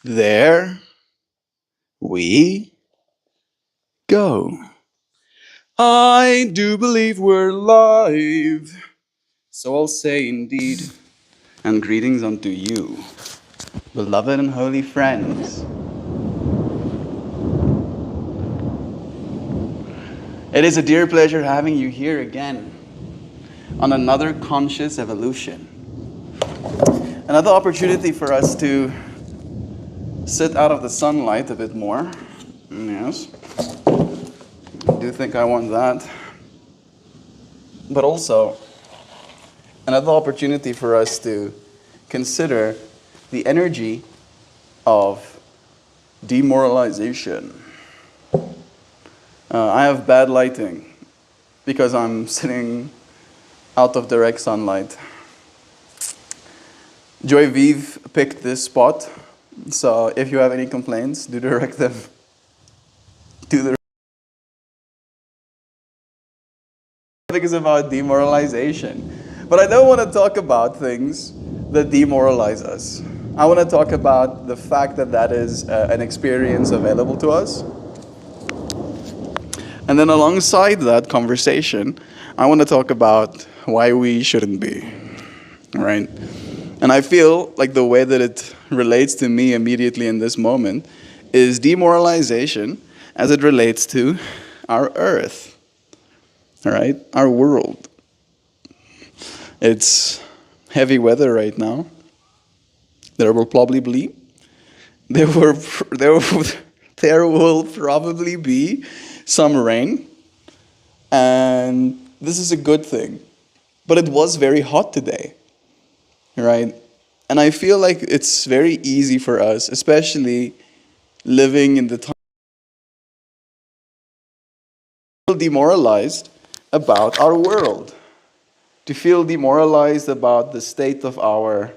There we go. I do believe we're live. So I'll say indeed, and greetings unto you, beloved and holy friends. It is a dear pleasure having you here again on another conscious evolution. Another opportunity for us to sit out of the sunlight a bit more. Yes, I do think I want that. But also, another opportunity for us to consider the energy of demoralization. I have bad lighting because I'm sitting out of direct sunlight. Joy Vive picked this spot, so if you have any complaints, do direct them to the. I think it's about demoralization. But I don't want to talk about things that demoralize us. I want to talk about the fact that that is an experience available to us. And then alongside that conversation, I want to talk about why we shouldn't be, right? And I feel like the way that it relates to me immediately in this moment is demoralization as it relates to our earth, all right? Our world. It's heavy weather right now. There will probably be, there will, there will, there will probably be some rain, and this is a good thing. But it was very hot today, right? And I feel like it's very easy for us, especially living in the time, to feel demoralized about our world, to feel demoralized about the state of our.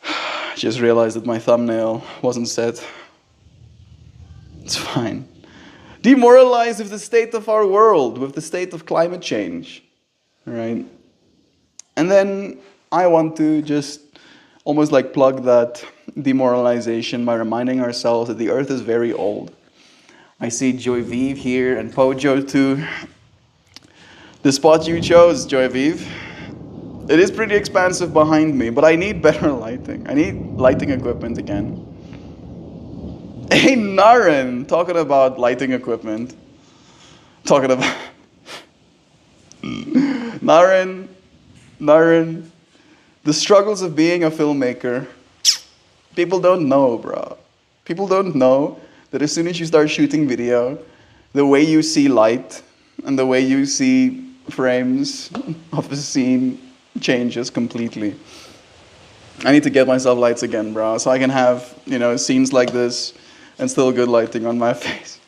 I just realized that my thumbnail wasn't set. It's fine. Demoralized with the state of our world, with the state of climate change, right? And then I want to just almost like plug that demoralization by reminding ourselves that the earth is very old. I see Joy Vive here and Pojo too. The spot you chose, Joy Vive, it is pretty expansive behind me, but I need better lighting. I need lighting equipment again. Hey, Naren, talking about lighting equipment. Talking about Naren, Naren, the struggles of being a filmmaker. People don't know, bro. People don't know that as soon as you start shooting video, the way you see light and the way you see frames of the scene changes completely. I need to get myself lights again, bro, so I can have, scenes like this and still good lighting on my face.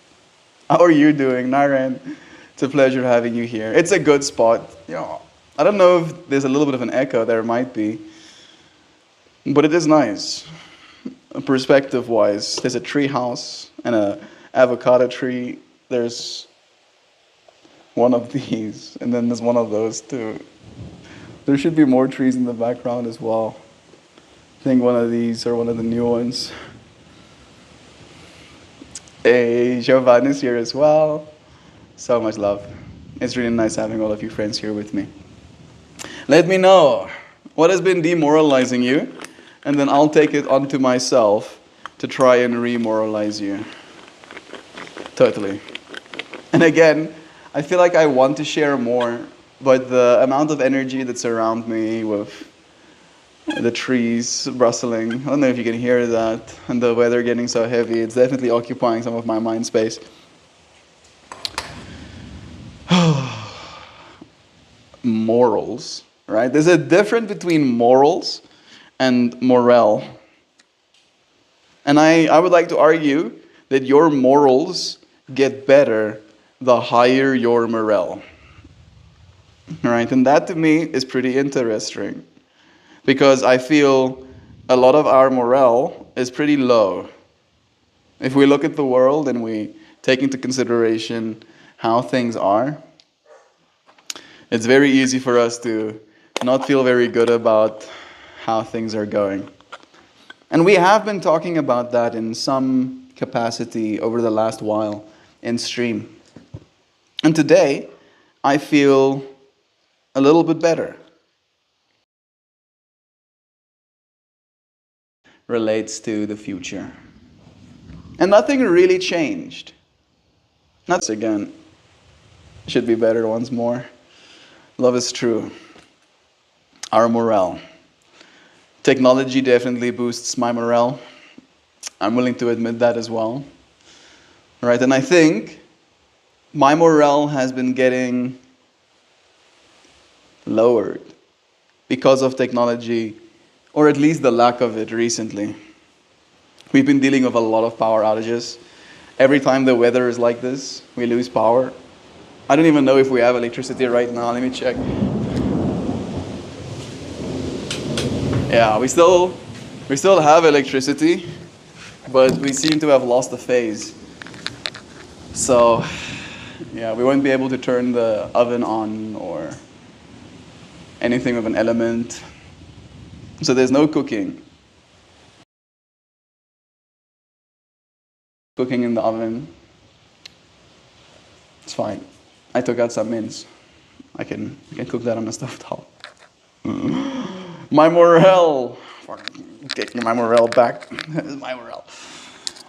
How are you doing, Naren? It's a pleasure having you here. It's a good spot. I don't know if there's a little bit of an echo. There might be. But it is nice. Perspective-wise, there's a tree house and a avocado tree. There's one of these, and then there's one of those too. There should be more trees in the background as well. I think one of these are one of the new ones. Hey, Giovanni's here as well. So much love. It's really nice having all of you friends here with me. Let me know what has been demoralizing you, and then I'll take it onto myself to try and remoralize you. Totally. And again, I feel like I want to share more, but the amount of energy that's around me with the trees rustling, I don't know if you can hear that, and the weather getting so heavy, it's definitely occupying some of my mind space. Morals, right? There's a difference between morals and morale. And I would like to argue that your morals get better the higher your morale. Right? And that to me is pretty interesting, because I feel a lot of our morale is pretty low. If we look at the world and we take into consideration how things are, it's very easy for us to not feel very good about how things are going. And we have been talking about that in some capacity over the last while in stream. And today, I feel a little bit better. Relates to the future. And nothing really changed. Not again. Should be better once more. Love is true. Our morale. Technology definitely boosts my morale. I'm willing to admit that as well. Right? And I think my morale has been getting lowered because of technology, or at least the lack of it recently. We've been dealing with a lot of power outages. Every time the weather is like this, we lose power. I don't even know if we have electricity right now. Let me check. Yeah, we still have electricity, but we seem to have lost the phase. So, yeah, we won't be able to turn the oven on or anything with an element. So there's no cooking. Cooking in the oven. It's fine. I took out some mince. I can cook that on the stovetop. My morale. Taking my morale back. This is my morale.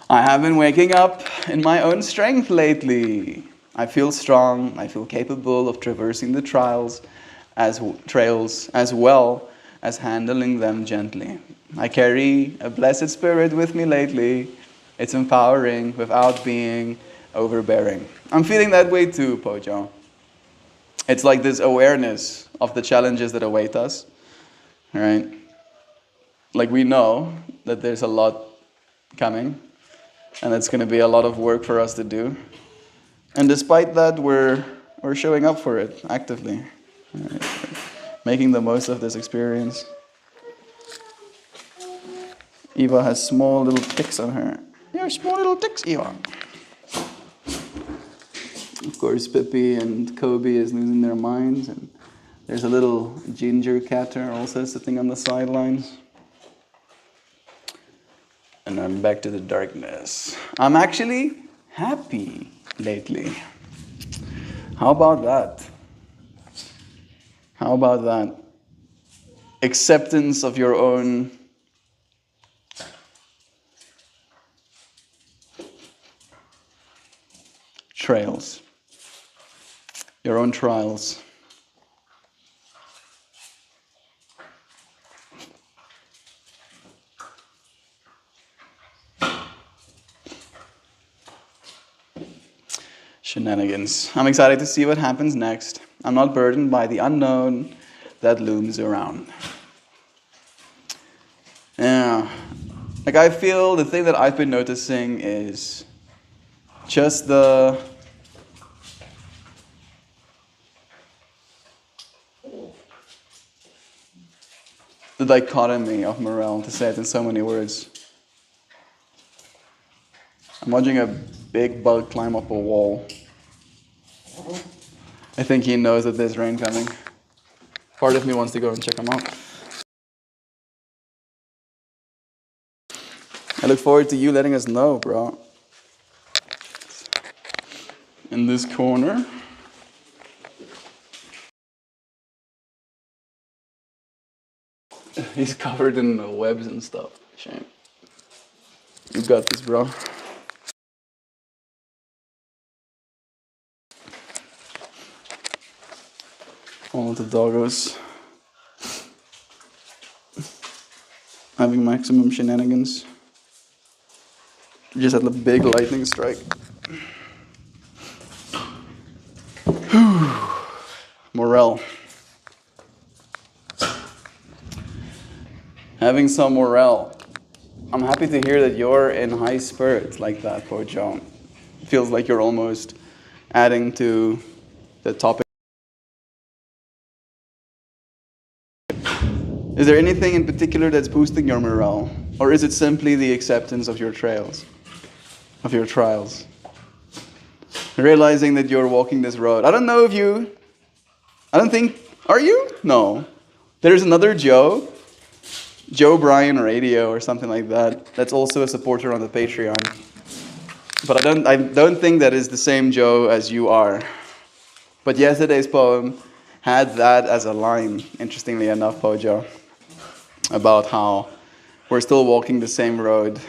I have been waking up in my own strength lately. I feel strong. I feel capable of traversing the trails as well as handling them gently. I carry a blessed spirit with me lately. It's empowering without being overbearing. I'm feeling that way too, Pojo. It's like this awareness of the challenges that await us, right? Like we know that there's a lot coming, and it's going to be a lot of work for us to do. And despite that, we're showing up for it actively, right? Making the most of this experience. Eva has small little ticks on her. There are small little ticks, Eva. Of course, Pippi and Kobe is losing their minds, and there's a little ginger catter also sitting on the sidelines. And I'm back to the darkness. I'm actually happy lately. How about that? How about that? Acceptance of your own trails, your own trials. Shenanigans. I'm excited to see what happens next. I'm not burdened by the unknown that looms around. Yeah. Like I feel the thing that I've been noticing is just the dichotomy of morale, to say it in so many words. I'm watching a big bug climb up a wall. I think he knows that there's rain coming. Part of me wants to go and check him out. I look forward to you letting us know, bro. In this corner. He's covered in webs and stuff. Shame. You got this, bro. All of the doggos having maximum shenanigans. Just had a big lightning strike. Morale. Having some morale. I'm happy to hear that you're in high spirits like that, Pojo. Feels like you're almost adding to the topic. Is there anything in particular that's boosting your morale? Or is it simply the acceptance of your trails? Of your trials? Realizing that you're walking this road. I don't think, are you? No. There's another Joe Bryan Radio or something like that. That's also a supporter on the Patreon. But I don't think that is the same Joe as you are. But yesterday's poem had that as a line, interestingly enough, Pojo, about how we're still walking the same road.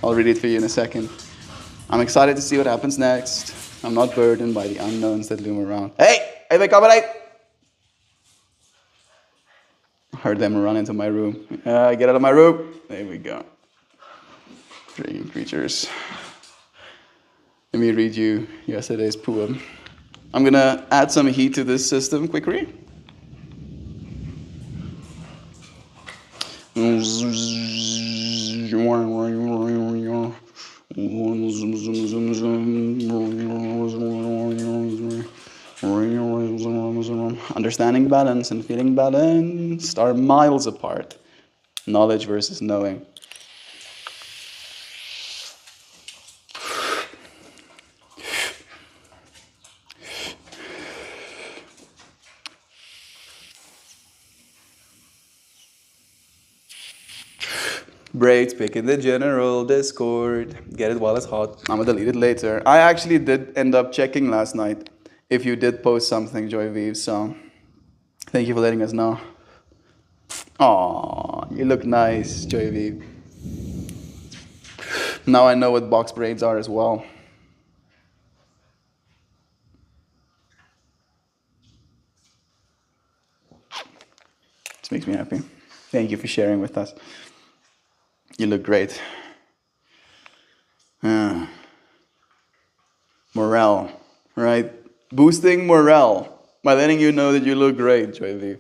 I'll read it for you in a second. I'm excited to see what happens next. I'm not burdened by the unknowns that loom around. Hey, accommodate! I heard them run into my room. Get out of my room. There we go. Freaking creatures. Let me read you yesterday's poem. I'm gonna add some heat to this system quickly. Understanding balance and feeling balanced are miles apart. Knowledge versus knowing. Braids pick in the general Discord. Get it while it's hot. I'm gonna delete it later. I actually did end up checking last night if you did post something, Joy Vive, so thank you for letting us know. Aw, you look nice, Joy Vive. Now I know what box braids are as well. This makes me happy. Thank you for sharing with us. You look great. Morale, right? Boosting morale by letting you know that you look great, Joy Vive.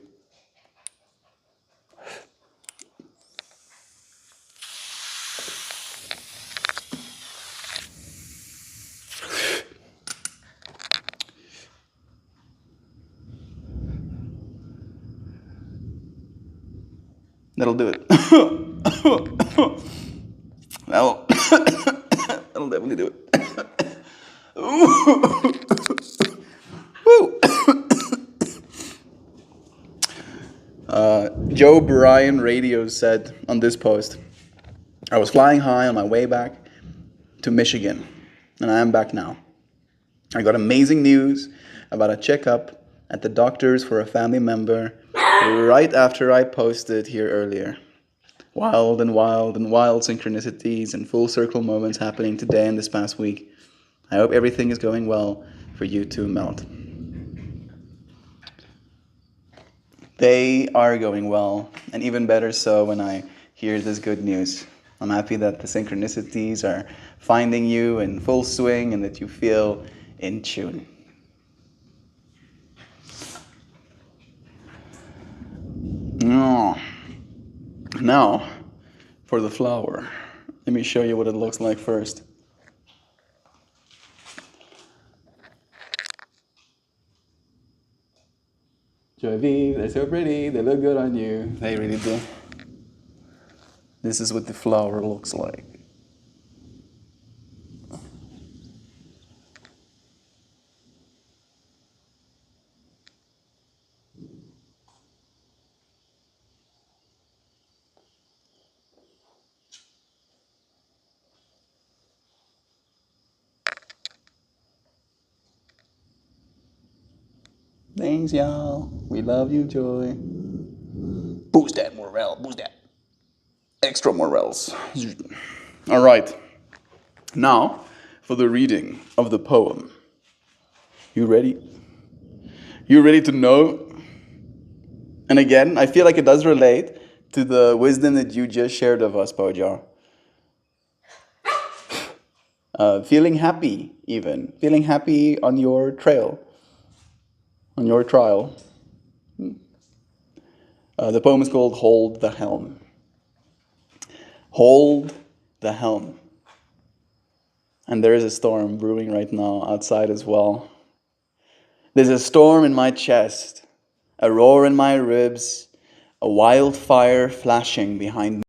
That'll do it. That'll definitely do it. Joe Bryan Radio said on this post, I was flying high on my way back to Michigan, and I am back now. I got amazing news about a checkup at the doctor's for a family member right after I posted here earlier. Wild and wild and wild synchronicities and full circle moments happening today and this past week. I hope everything is going well for you too, Melt. They are going well, and even better so when I hear this good news. I'm happy that the synchronicities are finding you in full swing and that you feel in tune. Now, for the flower. Let me show you what it looks like first. Joy Vive, they're so pretty, they look good on you. They really do. This is what the flower looks like. Thanks, y'all. We love you, Joy. Boost that morale, boost that. Extra morels. All right. Now, for the reading of the poem. You ready? You ready to know? And again, I feel like it does relate to the wisdom that you just shared of us, Pojo. Feeling happy, even. Feeling happy on your trail. On your trial. The poem is called Hold the Helm. Hold the helm. And there is a storm brewing right now outside as well. There's a storm in my chest, a roar in my ribs, a wildfire flashing behind me.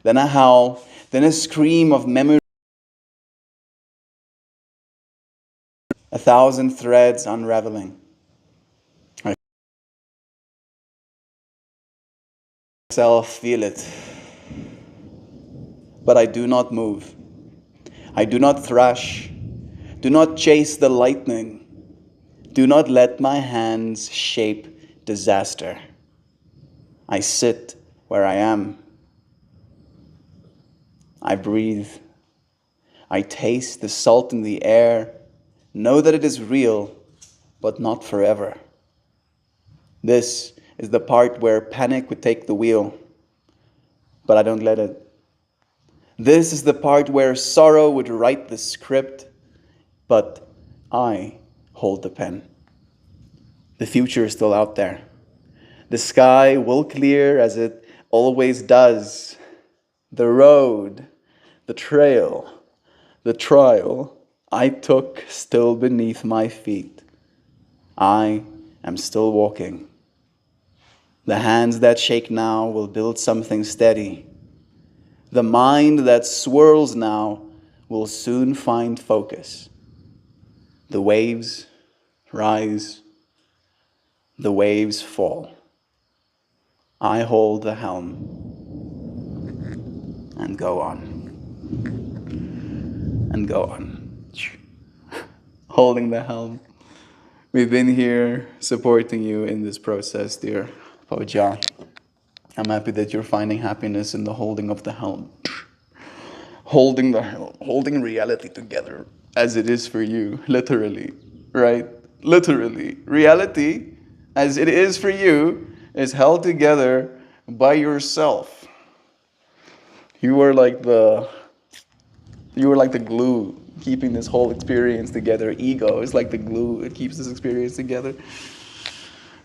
Then a howl, then a scream of memory. 1,000 threads unraveling. Myself feel it, but I do not move. I do not thrash. Do not chase the lightning. Do not let my hands shape disaster. I sit where I am. I breathe. I taste the salt in the air. Know that it is real, but not forever. This is the part where panic would take the wheel, but I don't let it. This is the part where sorrow would write the script, but I hold the pen. The future is still out there. The sky will clear as it always does. The road, the trail, the trial I took still beneath my feet. I am still walking. The hands that shake now will build something steady. The mind that swirls now will soon find focus. The waves rise, the waves fall. I hold the helm and go on. And go on. Holding the helm. We've been here supporting you in this process, dear Poja. I'm happy that you're finding happiness in the holding of the helm. Holding the helm, holding reality together as it is for you, literally, right? Literally. Reality, as it is for you, is held together by yourself. You were like the glue keeping this whole experience together. Ego is like the glue. It keeps this experience together.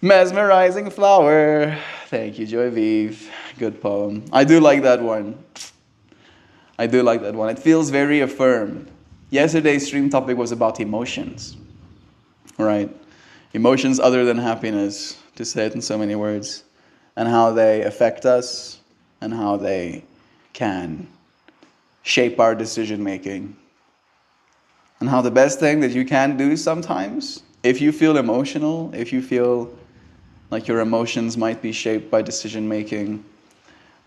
Mesmerizing flower. Thank you, Joy Vive. Good poem. I do like that one. It feels very affirmed. Yesterday's stream topic was about emotions. Right? Emotions other than happiness, to say it in so many words. And how they affect us and how they can shape our decision making. And how the best thing that you can do sometimes, if you feel emotional, if you feel like your emotions might be shaped by decision making,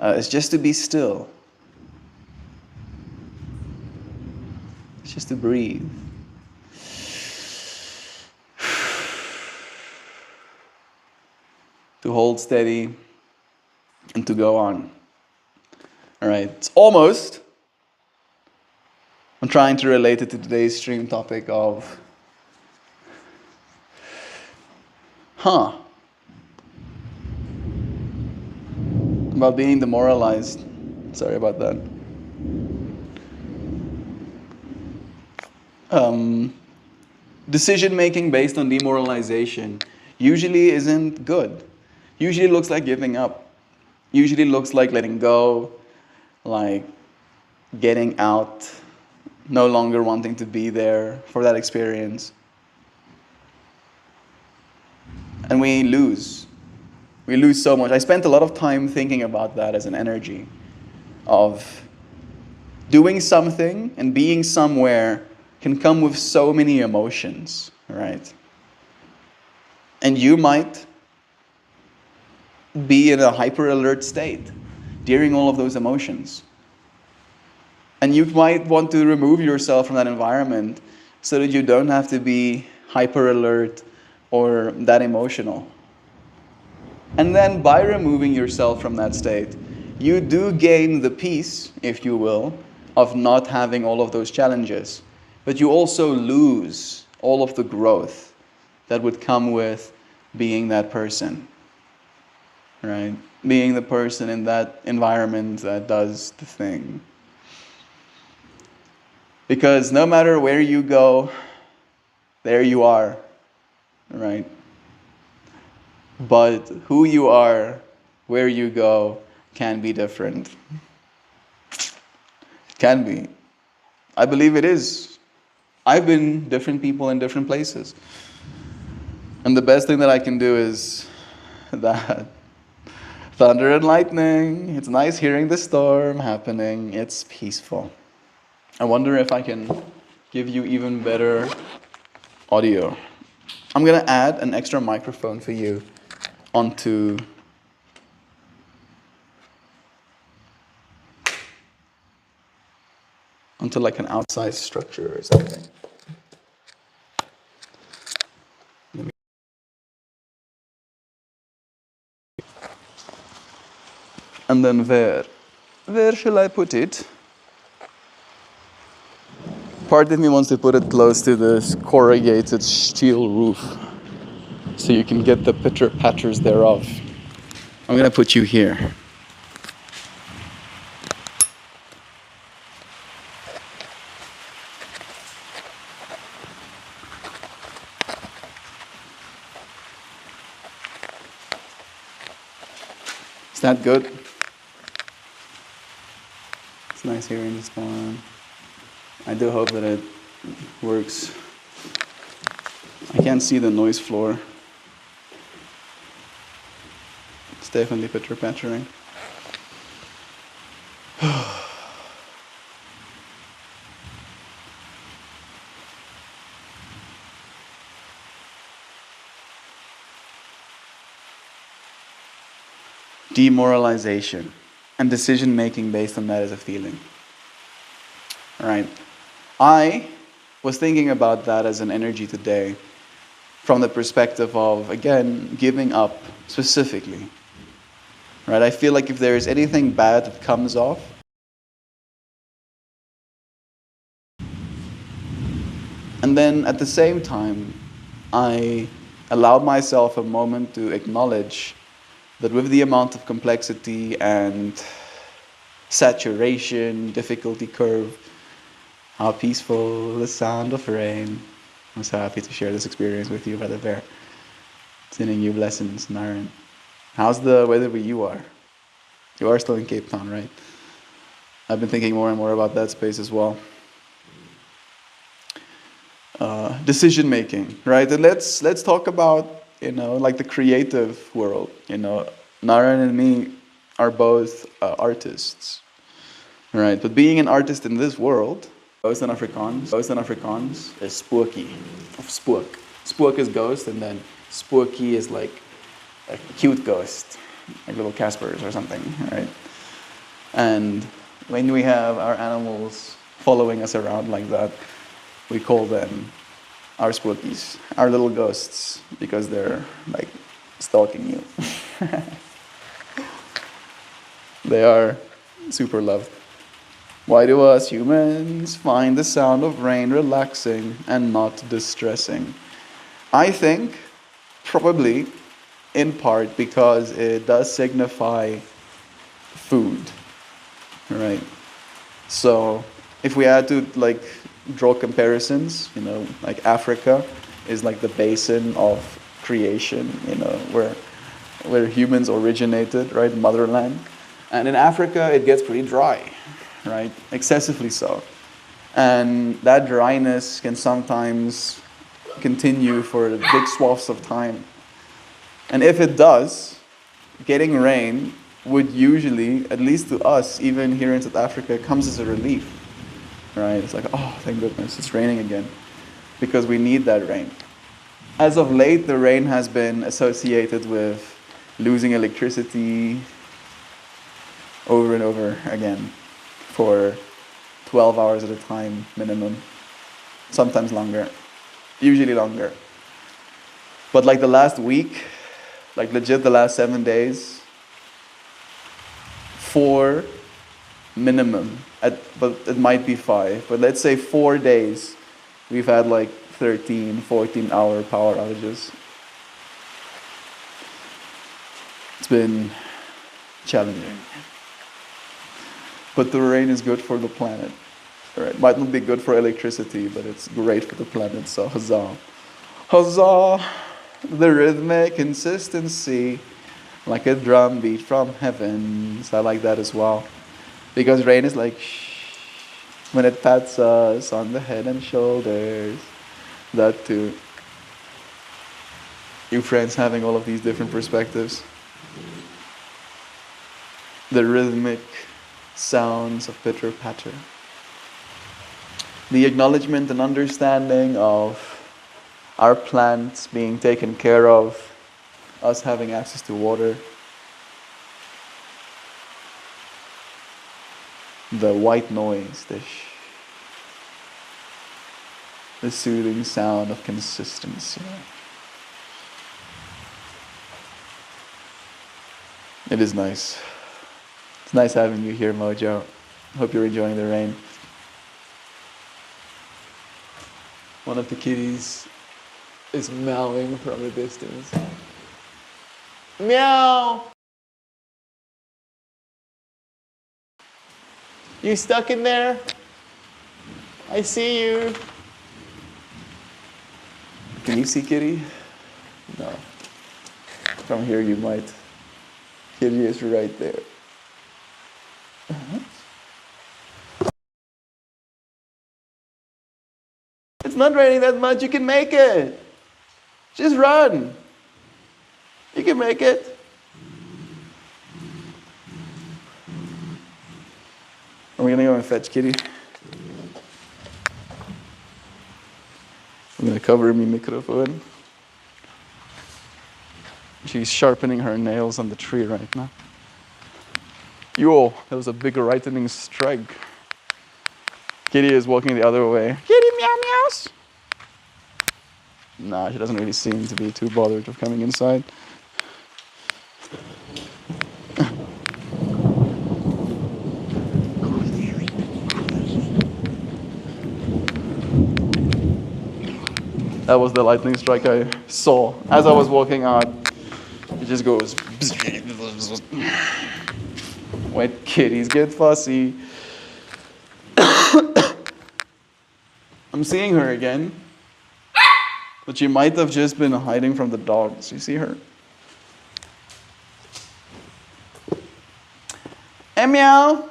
is just to be still. It's just to breathe. To hold steady and to go on. All right, it's almost. I'm trying to relate it to today's stream topic of, about being demoralized. Sorry about that. Decision making based on demoralization usually isn't good. Usually looks like giving up. Usually looks like letting go, like getting out, no longer wanting to be there for that experience. And we lose. We lose so much. I spent a lot of time thinking about that as an energy of doing something and being somewhere can come with so many emotions, right? And you might be in a hyper alert state during all of those emotions. And you might want to remove yourself from that environment so that you don't have to be hyper alert or that emotional. And then by removing yourself from that state, you do gain the peace, if you will, of not having all of those challenges. But you also lose all of the growth that would come with being that person, right? Being the person in that environment that does the thing. Because no matter where you go, there you are, right? But who you are, where you go, can be different. It can be. I believe it is. I've been different people in different places. And the best thing that I can do is that thunder and lightning. It's nice hearing the storm happening. It's peaceful. I wonder if I can give you even better audio. I'm going to add an extra microphone for you onto onto like an outside structure or something. And then where shall I put it? Part of me wants to put it close to this corrugated steel roof, so you can get the pitter patters thereof. I'm gonna put you here. Is that good? It's nice hearing this one. I do hope that it works. I can't see the noise floor. It's definitely pitter pattering. Demoralization and decision making based on that as a feeling. Right? I was thinking about that as an energy today from the perspective of, again, giving up specifically. Right? I feel like if there is anything bad that comes off, and then at the same time, I allowed myself a moment to acknowledge that with the amount of complexity and saturation, difficulty curve, how peaceful the sound of rain. I'm so happy to share this experience with you, Brother Bear. Sending you blessings, Naren. How's the weather where you are? You are still in Cape Town, right? I've been thinking more and more about that space as well. Decision making, right? And let's talk about, like the creative world. Naren and me are both artists, right? But being an artist in this world, ghost in Afrikaans is spooky, of spook. Spook is ghost, and then spooky is like a cute ghost, like little Caspers or something, right? And when we have our animals following us around like that, we call them our spookies, our little ghosts, because they're like stalking you. They are super loved. Why do us humans find the sound of rain relaxing and not distressing? I think probably in part because it does signify food, right? So if we had to like draw comparisons, like Africa is like the basin of creation, where humans originated, right? Motherland. And in Africa, it gets pretty dry, right? Excessively so. And that dryness can sometimes continue for big swaths of time. And if it does, getting rain would usually, at least to us, even here in South Africa, comes as a relief, right? It's like, oh, thank goodness, it's raining again, because we need that rain. As of late, the rain has been associated with losing electricity over and over again for 12 hours at a time minimum, sometimes longer, usually longer. But like the last week, like legit the last 7 days, 4 minimum, but it might be 5, but let's say 4 days, we've had like 13, 14 hour power outages. It's been challenging. But the rain is good for the planet. Right? Might not be good for electricity, but it's great for the planet, so huzzah. Huzzah! The rhythmic consistency, like a drum beat from heaven. So I like that as well. Because rain is like shh, when it pats us on the head and shoulders. That too. You friends having all of these different perspectives. The rhythmic sounds of pitter patter. The acknowledgement and understanding of our plants being taken care of, us having access to water. The white noise, the shh, The soothing sound of consistency. It is nice. It's nice having you here, Mojo. Hope you're enjoying the rain. One of the kitties is meowing from a distance. Meow! You stuck in there? I see you. Can you see Kitty? No. From here you might. Kitty is right there. It's not raining that much, you can make it. Just run. You can make it. Are we gonna go and fetch Kitty? I'm gonna cover my microphone. She's sharpening her nails on the tree right now. Yo, that was a big lightning strike. Kitty is walking the other way. Kitty meow meows. Nah, she doesn't really seem to be too bothered of coming inside. That was the lightning strike I saw as I was walking out. It just goes. When kitties get fussy. I'm seeing her again. But she might have just been hiding from the dogs. You see her? Hey, meow.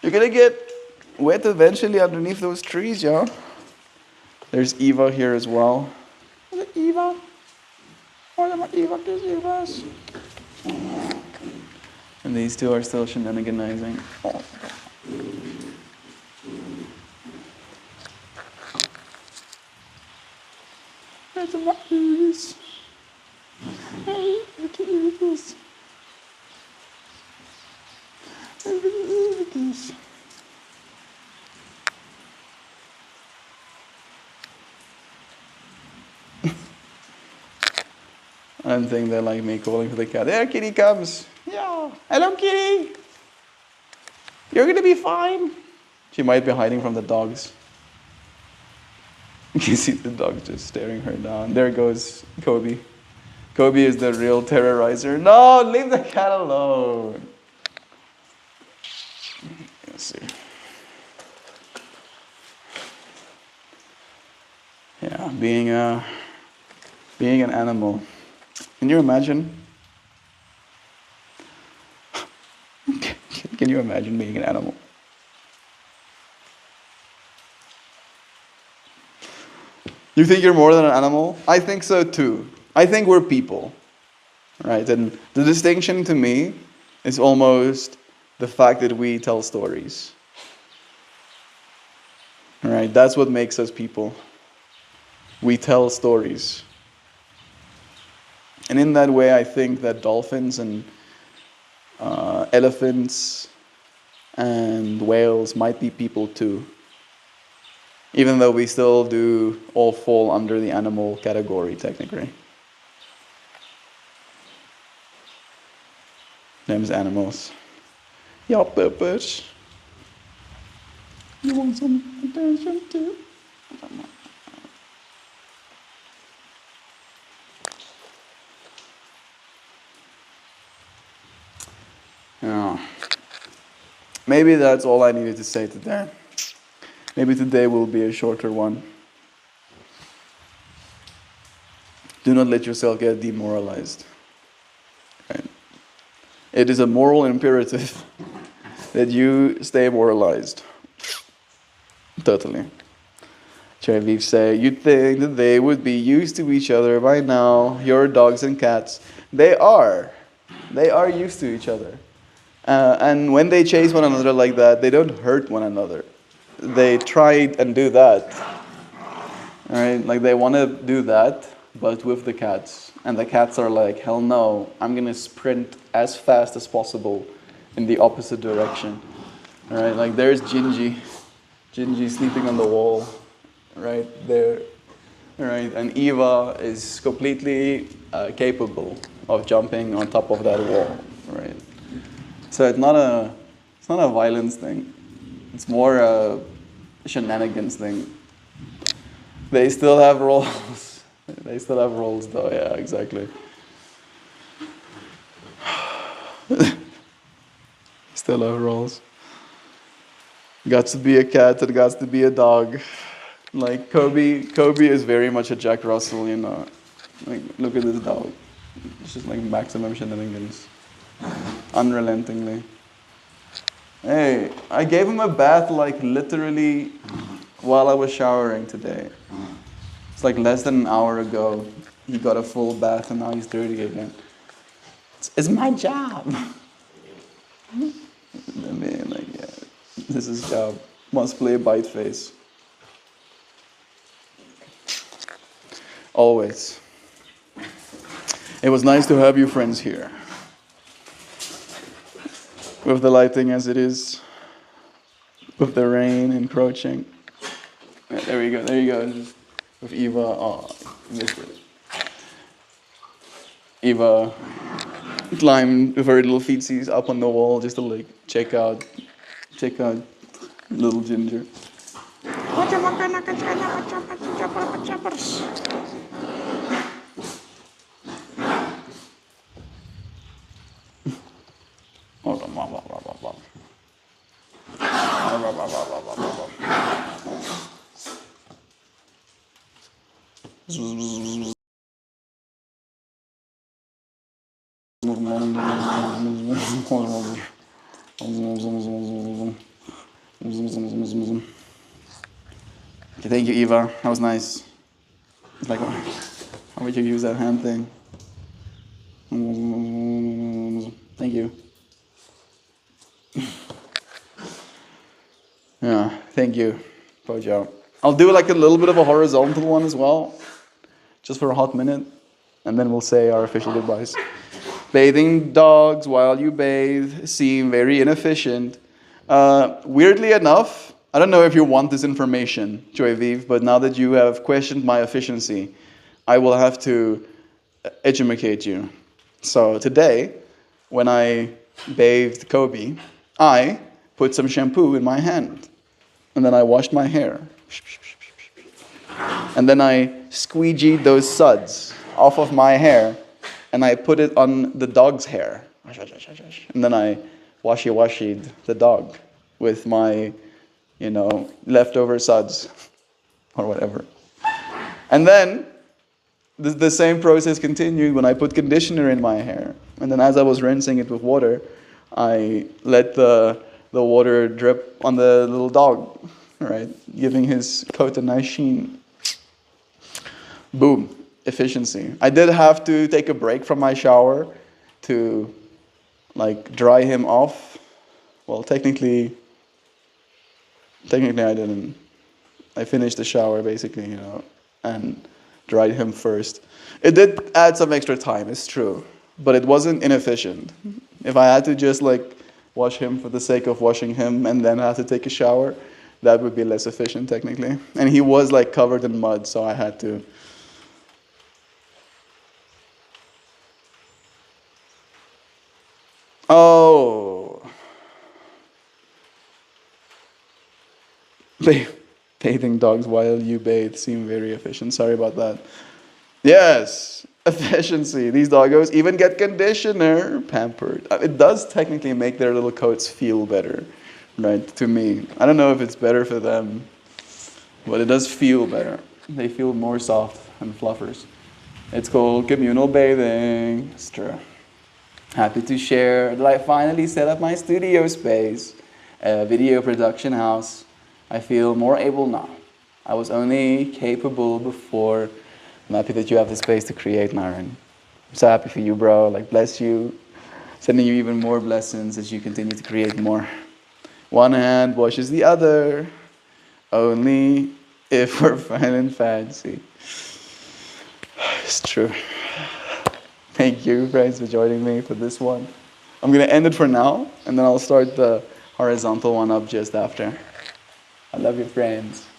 You're gonna get wet eventually underneath those trees, yeah? There's Eva here as well. Is it Eva? Or am I Eva? There's Eva's. And these two are still shenaniganizing. Oh. There's a mouse. Hey, look at this. Look at this. I don't think they like me calling for the cat. There, Kitty comes. Yeah. Hello, Kitty. You're gonna be fine. She might be hiding from the dogs. You see the dog just staring her down. There goes Kobe. Kobe is the real terrorizer. No, leave the cat alone. Let's see. Yeah, being an animal. Can you imagine? Can you imagine being an animal? You think you're more than an animal? I think so too. I think we're people, right? And the distinction to me is almost the fact that we tell stories. Right? That's what makes us people. We tell stories. And in that way, I think that dolphins and elephants and whales might be people too. Even though we still do all fall under the animal category, technically. Them's animals. Yeah, Peppers. You want some attention too? Yeah. Maybe that's all I needed to say today. Maybe today will be a shorter one. Do not let yourself get demoralized. Right? It is a moral imperative that you stay moralized. Totally. Genevieve say, you'd think that they would be used to each other by now, your dogs and cats. They are. They are used to each other. And when they chase one another like that, they don't hurt one another. They try and do that. All right, like they want to do that, but with the cats. And the cats are like, hell no, I'm going to sprint as fast as possible in the opposite direction. Right, like there's Gingy. Gingy sleeping on the wall, right there. Right, and Eva is completely capable of jumping on top of that wall. Right. So it's not a violence thing. It's more a shenanigans thing. They still have roles. They still have roles though, yeah, exactly. Still have roles. Got to be a cat and got to be a dog. Like Kobe is very much a Jack Russell, you know. Like, look at this dog. It's just like maximum shenanigans. Unrelentingly. Hey, I gave him a bath like literally while I was showering today. It's like less than an hour ago. He got a full bath and now he's dirty again. It's my job. I mean, like, yeah, this is job. Must play bite face. Always. It was nice to have you friends here. With the lighting as it is. With the rain encroaching. Yeah, there we go, there you go. With Eva, oh, missed it. Eva climbed with her little feetsies up on the wall just to like check out little Ginger. Okay, thank you, Eva. That was nice. It's like, how would you use that hand thing? Thank you. Yeah, thank you, Pojo. I'll do like a little bit of a horizontal one as well, just for a hot minute, and then we'll say our official goodbyes. Bathing dogs while you bathe seem very inefficient. Weirdly enough, I don't know if you want this information, Joy Vive, but now that you have questioned my efficiency, I will have to educate you. So today, when I bathed Kobe, I put some shampoo in my hand, and then I washed my hair. And then I squeegeed those suds off of my hair, and I put it on the dog's hair. And then I washied the dog with my, leftover suds or whatever. And then the same process continued when I put conditioner in my hair. And then as I was rinsing it with water, I let the water drip on the little dog, right? Giving his coat a nice sheen. Boom. Efficiency. I did have to take a break from my shower to dry him off. Well, technically I didn't. I finished the shower basically, and dried him first. It did add some extra time, it's true, but it wasn't inefficient. If I had to just wash him for the sake of washing him and then have to take a shower, that would be less efficient technically. And he was covered in mud, so I had to. Oh. Bathing dogs while you bathe seem very efficient. Sorry about that. Yes, efficiency. These doggos even get conditioner, pampered. It does technically make their little coats feel better, right? To me. I don't know if it's better for them, but it does feel better. They feel more soft and fluffers. It's called communal bathing. It's true. Happy to share that I finally set up my studio space, a video production house. I feel more able now. I was only capable before. I'm happy that you have the space to create, Myron. I'm so happy for you, bro. Bless you. Sending you even more blessings as you continue to create more. One hand washes the other. Only if we're fine and fancy. It's true. Thank you, friends, for joining me for this one. I'm going to end it for now, and then I'll start the horizontal one up just after. I love you, friends.